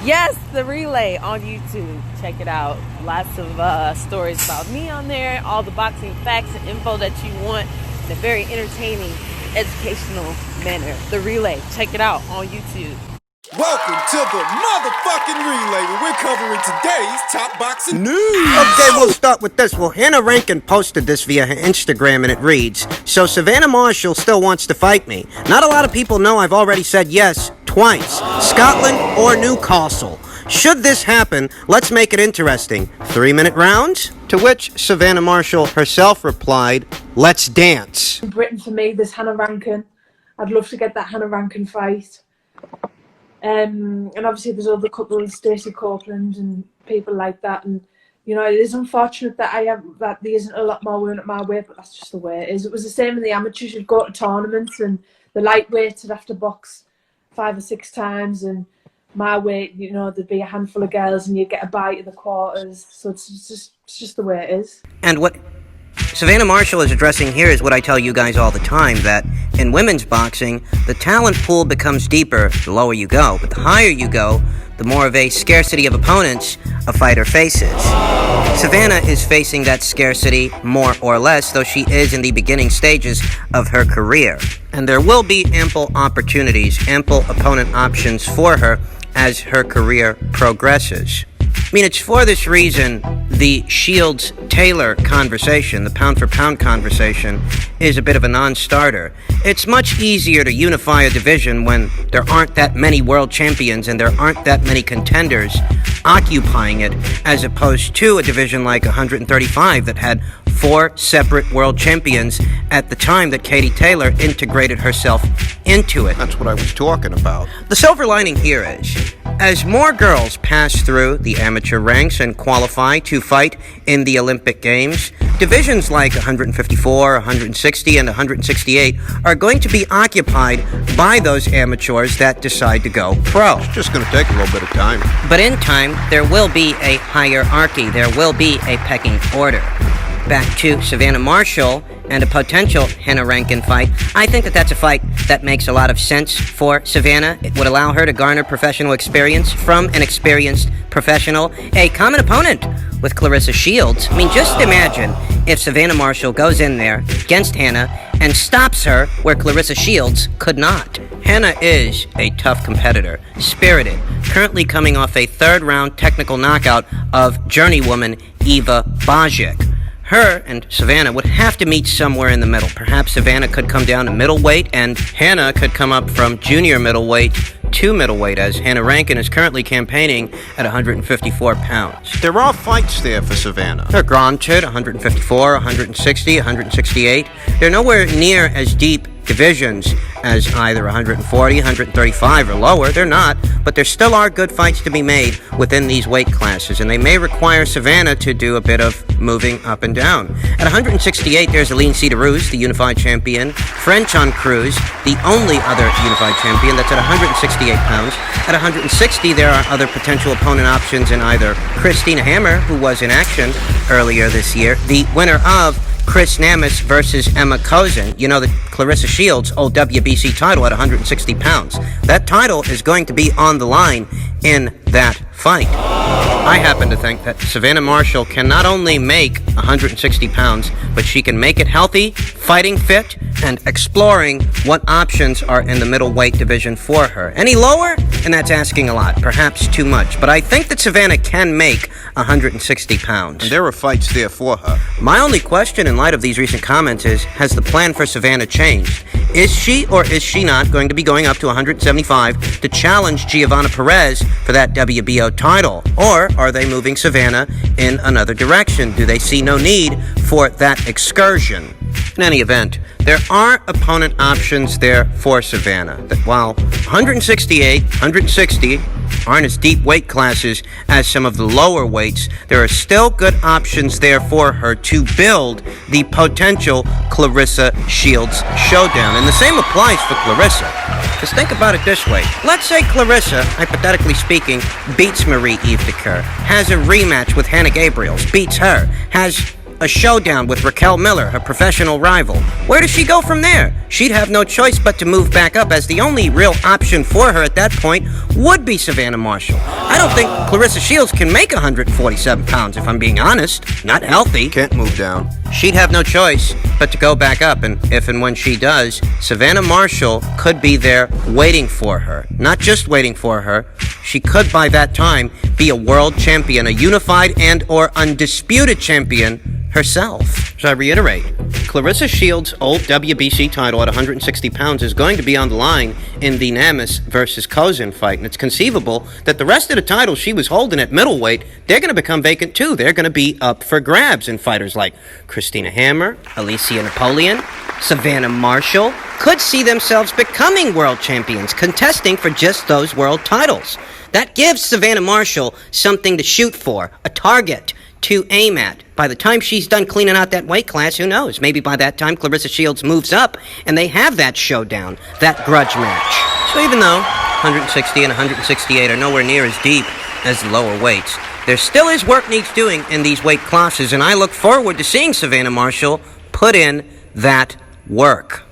Yes, the relay on YouTube. Check it out. Lots of stories about me on there. All the boxing facts and info that you want in a very entertaining, educational manner. The relay. Check it out on YouTube. Welcome to the motherfucking relay where we're covering today's top boxing news. Okay, we'll start with this. Well, Hannah Rankin posted this via her Instagram, and it reads, "So Savannah Marshall still wants to fight me. Not a lot of people know I've already said yes twice. Scotland or Newcastle. Should this happen, let's make it interesting. 3-minute rounds?" To which Savannah Marshall herself replied, "Let's dance." In Britain, for me, there's Hannah Rankin. I'd love to get that Hannah Rankin fight. And obviously there's other couples, Stacey Copeland and people like that. And, you know, it is unfortunate that there isn't a lot more women at my weight, but that's just the way it is. It was the same in the amateurs. You'd go to tournaments and the lightweights would have to box 5 or 6 times, and my weight, you know, there'd be a handful of girls and you'd get a bite in the quarters. So it's just the way it is. And what Savannah Marshall is addressing here is what I tell you guys all the time, that in women's boxing, the talent pool becomes deeper the lower you go, but the higher you go, the more of a scarcity of opponents a fighter faces. Savannah is facing that scarcity more or less, though she is in the beginning stages of her career. And there will be ample opportunities, ample opponent options for her as her career progresses. I mean, it's for this reason the Shields-Taylor conversation, the pound-for-pound conversation, is a bit of a non-starter. It's much easier to unify a division when there aren't that many world champions and there aren't that many contenders occupying it, as opposed to a division like 135 that had 4 separate world champions at the time that Katie Taylor integrated herself into it. That's what I was talking about. The silver lining here is, as more girls pass through the amateur ranks and qualify to fight in the Olympic Games, divisions like 154, 160, and 168 are going to be occupied by those amateurs that decide to go pro. It's just going to take a little bit of time. But in time, there will be a hierarchy. There will be a pecking order. Back to Savannah Marshall and a potential Hannah Rankin fight. I think that that's a fight that makes a lot of sense for Savannah. It would allow her to garner professional experience from an experienced professional, a common opponent with Claressa Shields. I mean, just imagine if Savannah Marshall goes in there against Hannah and stops her where Claressa Shields could not. Hannah is a tough competitor, spirited, currently coming off a 3rd-round technical knockout of journeywoman Eva Bajic. Her and Savannah would have to meet somewhere in the middle. Perhaps Savannah could come down to middleweight, and Hannah could come up from junior middleweight to middleweight, as Hannah Rankin is currently campaigning at 154 pounds. There are fights there for Savannah. They're granted 154, 160, 168. They're nowhere near as deep divisions as either 140, 135 or lower. They're not, but there still are good fights to be made within these weight classes, and they may require Savannah to do a bit of moving up and down. At 168, there's Aline Cedroux, the unified champion, French on Cruz, the only other unified champion, that's at 168 pounds. At 160, there are other potential opponent options in either Christina Hammer, who was in action earlier this year, the winner of Chris Namis versus Emma Kozin. You know, the Claressa Shields' old WBC title at 160 pounds. That title is going to be on the line in that fight. I happen to think that Savannah Marshall can not only make 160 pounds, but she can make it healthy, fighting fit, and exploring what options are in the middleweight division for her. Any lower, and that's asking a lot, perhaps too much. But I think that Savannah can make 160 pounds. And there are fights there for her. My only question in light of these recent comments is, has the plan for Savannah changed? Is she or is she not going to be going up to 175 to challenge Giovanna Perez for that WBO title? Or are they moving Savannah in another direction? Do they see no need for that excursion? In any event, there are opponent options there for Savannah. That while 168, 160 aren't as deep weight classes as some of the lower weights, there are still good options there for her to build the potential Claressa Shields showdown. And the same applies for Claressa. Because think about it this way. Let's say Claressa, hypothetically speaking, beats Marie-Eve Decoeur, has a rematch with Hannah Gabriels, beats her, has a showdown with Raquel Miller, her professional rival. Where does she go from there? She'd have no choice but to move back up, as the only real option for her at that point would be Savannah Marshall. I don't think Clarissa Shields can make 147 pounds, if I'm being honest. Not healthy. Can't move down. She'd have no choice but to go back up, and if and when she does, Savannah Marshall could be there waiting for her. Not just waiting for her, she could by that time be a world champion, a unified and or undisputed champion herself. So I reiterate, Clarissa Shields' old WBC title at 160 pounds is going to be on the line in the Namus versus Kozin fight, and it's conceivable that the rest of the titles she was holding at middleweight, they're going to become vacant too. They're going to be up for grabs, and fighters like Christina Hammer, Alicia Napoleon, Savannah Marshall could see themselves becoming world champions, contesting for just those world titles. That gives Savannah Marshall something to shoot for, a target to aim at. By the time she's done cleaning out that weight class, who knows? Maybe by that time Clarissa Shields moves up and they have that showdown, that grudge match. So even though 160 and 168 are nowhere near as deep as the lower weights, there still is work needs doing in these weight classes, and I look forward to seeing Savannah Marshall put in that work.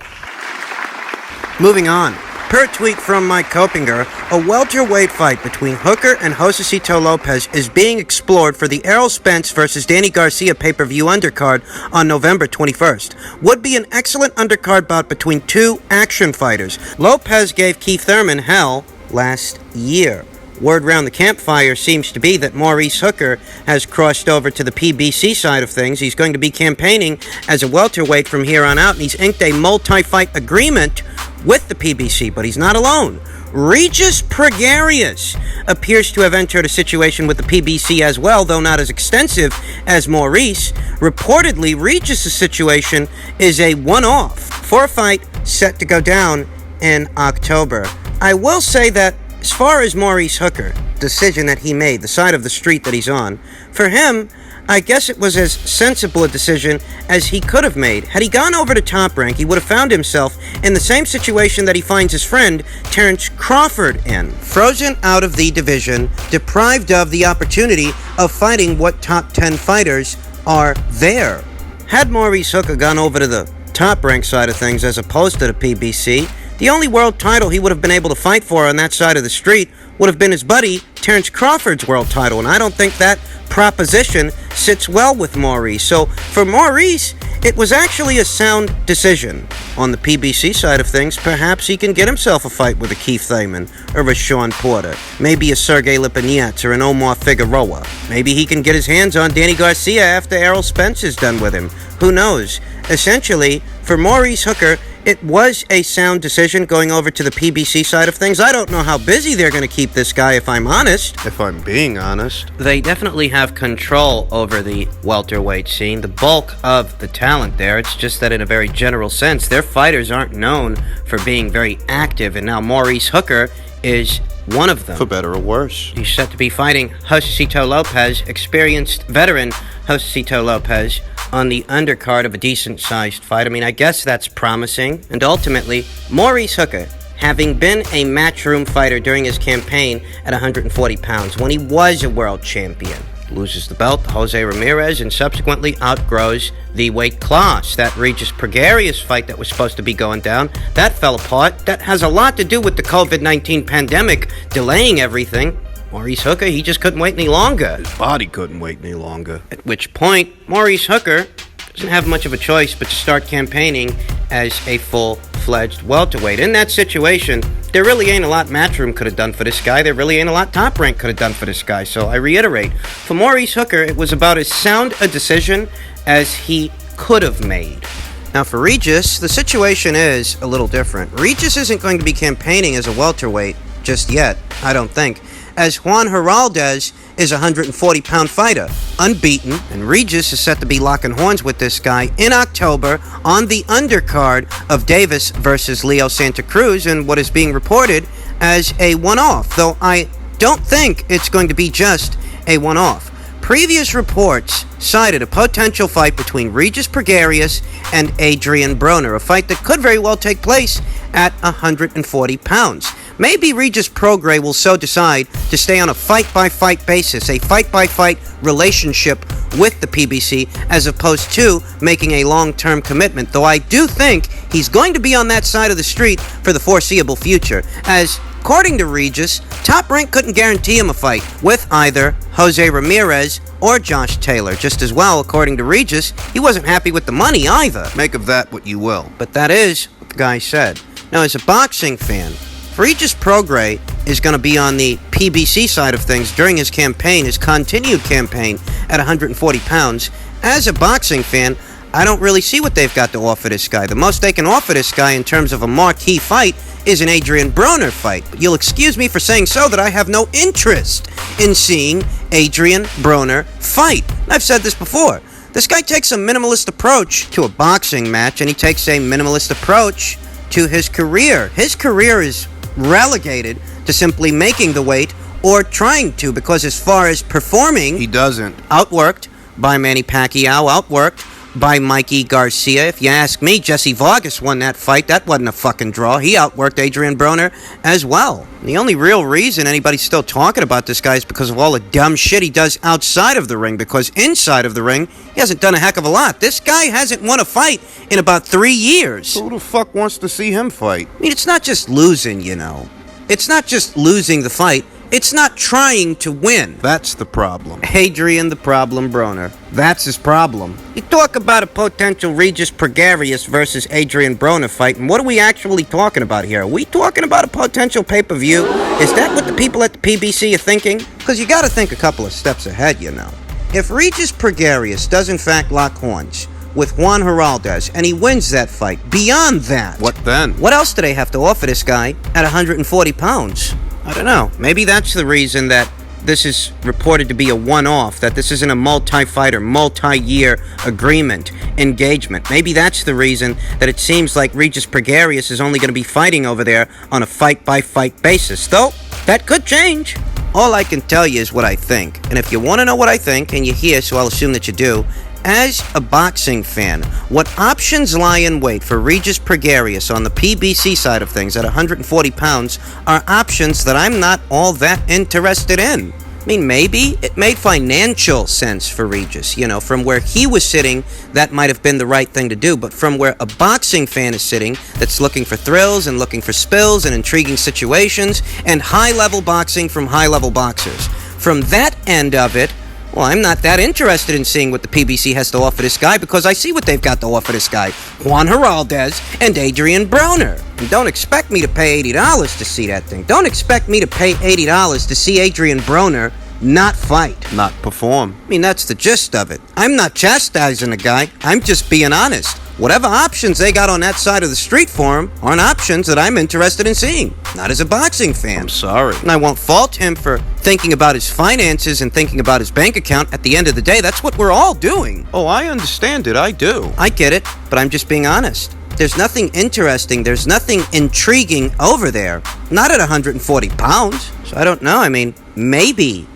Moving on. Per tweet from Mike Kopinger, a welterweight fight between Hooker and Josecito Lopez is being explored for the Errol Spence versus Danny Garcia pay-per-view undercard on November 21st. Would be an excellent undercard bout between two action fighters. Lopez gave Keith Thurman hell last year. Word round the campfire seems to be that Maurice Hooker has crossed over to the PBC side of things. He's going to be campaigning as a welterweight from here on out, and he's inked a multi-fight agreement with the PBC, but he's not alone. Regis Prograis appears to have entered a situation with the PBC as well, though not as extensive as Maurice. Reportedly, Regis' situation is a one-off for a fight set to go down in October. I will say that as far as Maurice Hooker, decision that he made, the side of the street that he's on, for him, I guess it was as sensible a decision as he could have made. Had he gone over to Top Rank, he would have found himself in the same situation that he finds his friend Terence Crawford in. Frozen out of the division, deprived of the opportunity of fighting what top 10 fighters are there. Had Maurice Hooker gone over to the Top Rank side of things as opposed to the PBC, the only world title he would have been able to fight for on that side of the street would have been his buddy Terence Crawford's world title, and I don't think that proposition sits well with Maurice. So for Maurice, it was actually a sound decision. On the PBC side of things, perhaps he can get himself a fight with a Keith Thurman or a Sean Porter, maybe a Sergey Lipinets or an Omar Figueroa. Maybe he can get his hands on Danny Garcia after Errol Spence is done with him. Who knows? Essentially, for Maurice Hooker, it was a sound decision going over to the PBC side of things. I don't know how busy they're going to keep this guy, if I'm honest. If I'm being honest. They definitely have control over the welterweight scene, the bulk of the talent there. It's just that in a very general sense, their fighters aren't known for being very active, and now Maurice Hooker is one of them. For better or worse. He's set to be fighting Josecito Lopez, experienced veteran Josecito Lopez, on the undercard of a decent-sized fight. I mean, I guess that's promising. And ultimately, Maurice Hooker, having been a matchroom fighter during his campaign at 140 pounds, when he was a world champion, loses the belt to Jose Ramirez and subsequently outgrows the weight class. That Regis Prograis fight that was supposed to be going down, that fell apart. That has a lot to do with the COVID-19 pandemic delaying everything. Maurice Hooker, he just couldn't wait any longer. His body couldn't wait any longer. At which point, Maurice Hooker doesn't have much of a choice but to start campaigning as a full-fledged welterweight. In that situation, there really ain't a lot Matchroom could have done for this guy. There really ain't a lot Top Rank could have done for this guy. So I reiterate, for Maurice Hooker, it was about as sound a decision as he could have made. Now for Regis, the situation is a little different. Regis isn't going to be campaigning as a welterweight just yet, I don't think, as Juan Heraldez is a 140-pound fighter, unbeaten, and Regis is set to be locking horns with this guy in October on the undercard of Davis versus Leo Santa Cruz, and what is being reported as a one-off, though I don't think it's going to be just a one-off. Previous reports cited a potential fight between Regis Prograis and Adrian Broner, a fight that could very well take place at 140 pounds. maybe Regis Prograis will so decide to stay on a fight-by-fight basis, a fight-by-fight relationship with the PBC, as opposed to making a long-term commitment. Though I do think he's going to be on that side of the street for the foreseeable future, as, according to Regis, Top Rank couldn't guarantee him a fight with either Jose Ramirez or Josh Taylor. Just as well, according to Regis, he wasn't happy with the money either. Make of that what you will. But that is what the guy said. Now, as a boxing fan, Regis Prograis is going to be on the PBC side of things during his campaign, his continued campaign at 140 pounds. As a boxing fan, I don't really see what they've got to offer this guy. The most they can offer this guy in terms of a marquee fight is an Adrian Broner fight. But you'll excuse me for saying so that I have no interest in seeing Adrian Broner fight. I've said this before. This guy takes a minimalist approach to a boxing match, and he takes a minimalist approach to his career. His career is relegated to simply making the weight or trying to, because as far as performing, He doesn't. outworked by Manny Pacquiao, outworked by Mikey Garcia. If you ask me, Jesse Vargas won that fight. That wasn't a fucking draw. He outworked Adrian Broner as well. And the only real reason anybody's still talking about this guy is because of all the dumb shit he does outside of the ring, because inside of the ring, he hasn't done a heck of a lot. This guy hasn't won a fight in about 3 years. Who the fuck wants to see him fight? I mean, it's not just losing, you know. It's not just losing the fight. It's not trying to win. That's the problem. Adrian the Problem Broner. That's his problem. You talk about a potential Regis Prograis versus Adrian Broner fight, and what are we actually talking about here? Are we talking about a potential pay-per-view? Is that what the people at the PBC are thinking? Because you gotta think a couple of steps ahead, you know. If Regis Prograis does in fact lock horns with Juan Heraldez, and he wins that fight, beyond that, What then? what else do they have to offer this guy at 140 pounds? I don't know. Maybe that's the reason that this is reported to be a one-off, that this isn't a multi-fighter, multi-year agreement, engagement. Maybe that's the reason that it seems like Regis Prograis is only going to be fighting over there on a fight-by-fight basis. Though, that could change. All I can tell you is what I think. And if you want to know what I think, and you're here, so I'll assume that you do, as a boxing fan, what options lie in wait for Regis Prograis on the PBC side of things at 140 pounds are options that I'm not all that interested in. I mean, maybe it made financial sense for Regis. You know, from where he was sitting, that might have been the right thing to do. But from where a boxing fan is sitting, that's looking for thrills and looking for spills and intriguing situations and high-level boxing from high-level boxers, from that end of it, well, I'm not that interested in seeing what the PBC has to offer this guy, because I see what they've got to offer this guy. Juan Heraldez and Adrian Broner. And don't expect me to pay $80 to see that thing. Don't expect me to pay $80 to see Adrian Broner not fight. Not perform. I mean, that's the gist of it. I'm not chastising the guy. I'm just being honest. Whatever options they got on that side of the street for him aren't options that I'm interested in seeing. Not as a boxing fan. I'm sorry. And I won't fault him for thinking about his finances and thinking about his bank account. At the end of the day, that's what we're all doing. Oh, I understand it. I do. I get it, but I'm just being honest. There's nothing interesting, there's nothing intriguing over there. Not at 140 pounds. So I don't know. I mean, maybe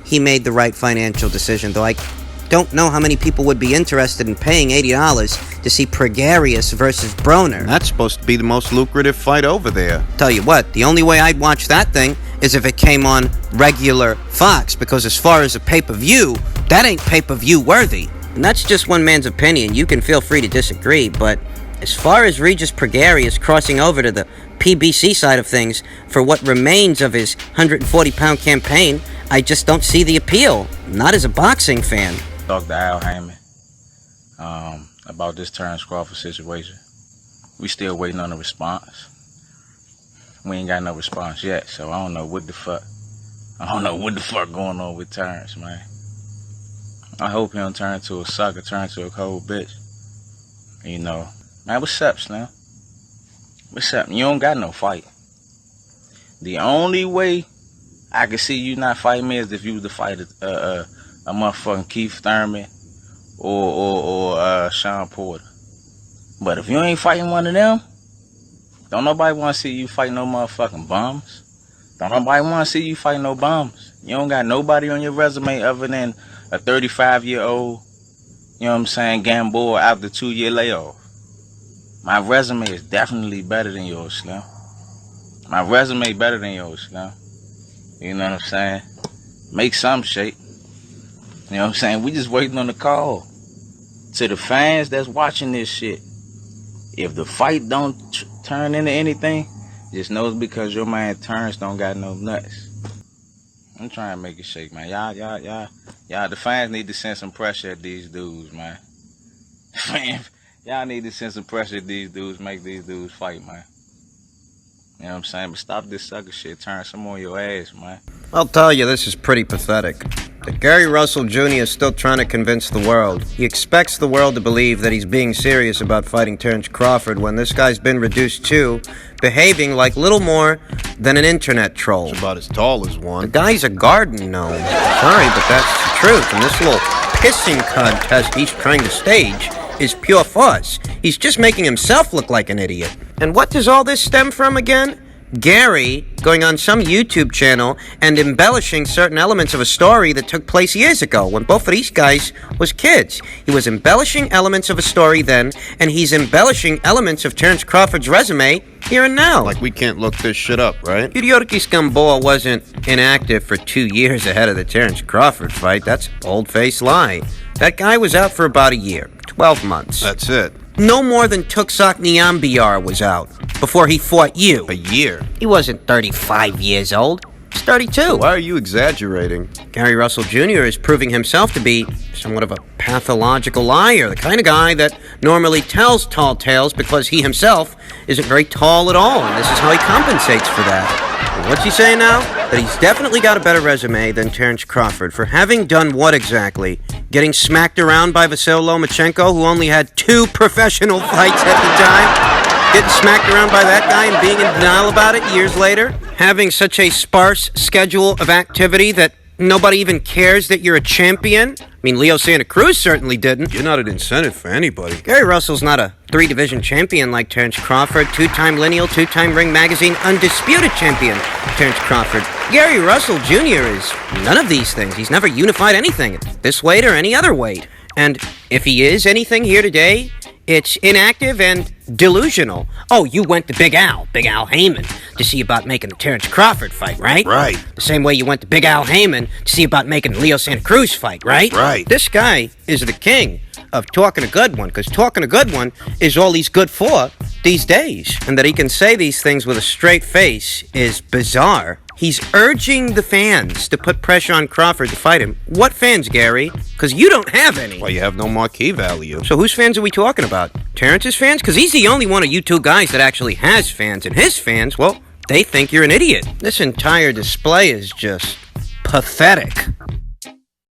he made the right financial decision, though I don't know how many people would be interested in paying $80 to see Prograis versus Broner. That's supposed to be the most lucrative fight over there. Tell you what, the only way I'd watch that thing is if it came on regular Fox, because as far as a pay-per-view, that ain't pay-per-view worthy. And that's just one man's opinion. You can feel free to disagree, but as far as Regis Prograis crossing over to the PBC side of things for what remains of his 140-pound campaign, I just don't see the appeal. Not as a boxing fan. Talked to Al Heyman about this Terence Crawford situation. We still waiting on a response. We ain't got no response yet, so I don't know what the fuck going on with Terence, man. I hope he don't turn to a sucker, turn to a cold bitch. You know, man, what's up, Slim? What's up? You don't got no fight. The only way I can see you not fighting me is if you was to fight a motherfucking Keith Thurman or Sean Porter. But if you ain't fighting one of them, don't nobody want to see you fight no motherfucking bums. Don't nobody want to see you fight no bums. You don't got nobody on your resume other than a 35-year-old, you know what I'm saying, Gamboa after 2-year layoff. My resume is definitely better than yours, Slim. My resume better than yours, you know? You know what I'm saying? Make some shape. You know what I'm saying? We just waiting on the call. To the fans that's watching this shit, if the fight don't turn into anything, just know it's because your man Terrence don't got no nuts. I'm trying to make it shake, man. Y'all, the fans need to send some pressure at these dudes, man. Y'all need to send some pressure at these dudes, make these dudes fight, man. You know what I'm saying? But stop this sucker shit. Turn some on your ass, man. I'll tell you, this is pretty pathetic. That Gary Russell Jr. is still trying to convince the world. He expects the world to believe that he's being serious about fighting Terence Crawford when this guy's been reduced to behaving like little more than an internet troll. It's about as tall as The one. guy's a garden gnome. Sorry, but that's the truth. And this little pissing contest he's trying to stage is pure farce. He's just making himself look like an idiot. And what does all this stem from again? Gary going on some YouTube channel and embellishing certain elements of a story that took place years ago when both of these guys was kids. He was embellishing elements of a story then, and he's embellishing elements of Terence Crawford's resume here and now. Like we can't look this shit up, right? Yuriorkis Gamboa wasn't inactive for 2 years ahead of the Terence Crawford fight. That's a bold-faced lie. That guy was out for about a year, 12 months. That's it. No more than Tuksak Nyambiar was out before he fought you. A year. He wasn't 35 years old. He's 32. Why are you exaggerating? Gary Russell Jr. is proving himself to be somewhat of a pathological liar, the kind of guy that normally tells tall tales because he himself isn't very tall at all, and this is how he compensates for that. And what's he saying now? That he's definitely got a better resume than Terence Crawford for having done what exactly? Getting smacked around by Vasyl Lomachenko, who only had 2 professional fights at the time? Getting smacked around by that guy and being in denial about it years later? Having such a sparse schedule of activity that nobody even cares that you're a champion? I mean, Leo Santa Cruz certainly didn't. You're not an incentive for anybody. Gary Russell's not a 3-division champion like Terence Crawford, 2-time lineal, 2-time Ring Magazine undisputed champion Terence Crawford. Gary Russell Jr. is none of these things. He's never unified anything at this weight or any other weight. And if he is anything here today, it's inactive and delusional. Oh, you went to Big Al Heyman, to see about making the Terence Crawford fight, right? Right. The same way you went to Big Al Heyman to see about making the Leo Santa Cruz fight, right? Right. This guy is the king of talking a good one, because talking a good one is all he's good for these days. And that he can say these things with a straight face is bizarre. He's urging the fans to put pressure on Crawford to fight him. What fans, Gary? Because you don't have any. Well, you have no marquee value. So whose fans are we talking about? Terrence's fans? Because he's the only one of you two guys that actually has fans. And his fans, well, they think you're an idiot. This entire display is just pathetic.